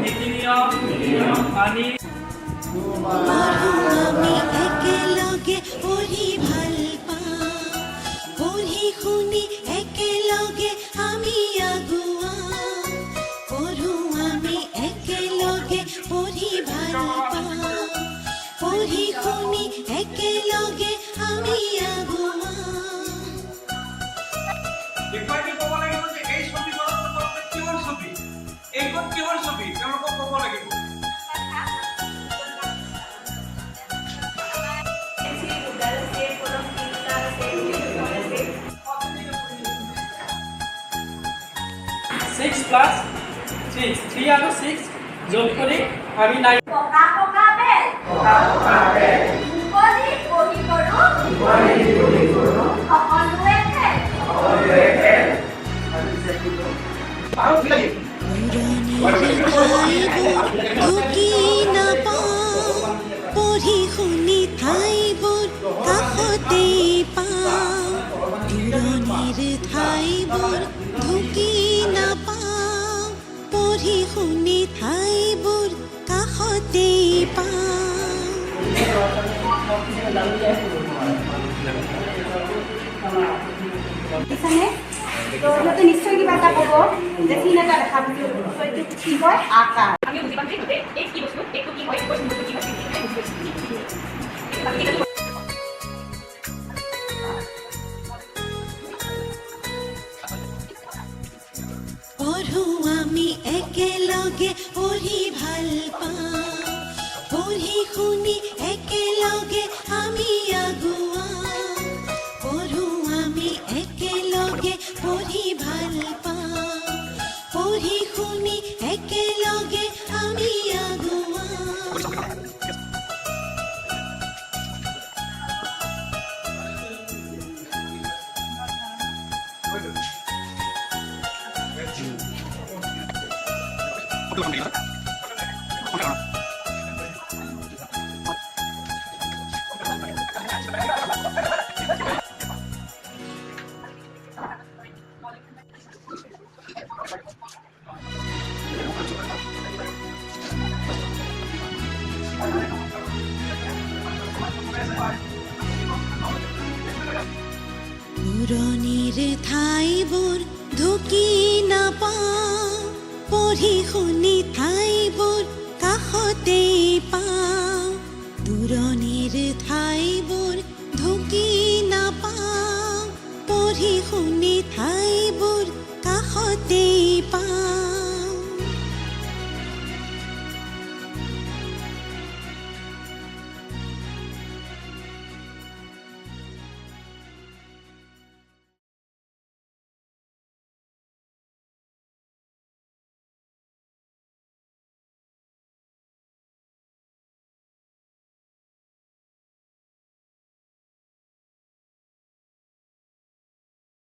নীতি নিয়ম মানি আমি একেলগে পঢ়ি ভাল পাওঁ পঢ়ি শুনি একেলগে আমি আগুৱাওঁ পঢ়ো আমি একেলগে পঢ়ি ভাল পাওঁ পঢ়ি শুনি একেলগে আমি আগুৱাওঁ দেখুৱাই দিব লাগিব যে এই ছবিখনত কিহৰ ছবি এইখন কিহৰ ছবি তেওঁলোকক ক'ব লাগিব সিক্স প্লাস সিক্স 3 আৰু 6 যোগ কৰি আমি 9 পকা পকা বেল মুকলি বহি কৰোঁ সকলোৱে খেল ঢুকি নাপাওঁ পঢ়ি শুনি ঠাইবোৰ কাষতেই পাওঁ দূৰণিৰ ঠাইবোৰ ঢুকি নাপাওঁ পঢ়ি শুনি ঠাইবোৰ কাষতেই পাওঁ তো সিহঁতে নিশ্চয় কিবা এটা ক'ব যে চিন এটা দেখা পাইছোঁ এইটো কি হয় আকাৰ আমি বুজি পাম যে এই কি বস্তু এইটো কি হয় এইটো বস্তু কি হয় পঢ়ো আমি একেলগে পঢ়ি ভাল পাওঁ পঢ়ি শুনি একেলগে আমি আগুৱাওঁ পঢ়ো আমি একেলগে পঢ়ি ভাল পাওঁ পঢ়ি শুনি একেলগে আমি আগুৱাওঁ পুৰণিৰ ঠাইবোৰ ঢুকি নাপাওঁ পঢ়ি শুনি ঠাইবোৰ কাষতেই পাওঁ দূৰণিৰ ঠাইবোৰ ঢুকি নাপাওঁ পঢ়ি শুনি ঠাইবোৰ কাষতেই পাওঁ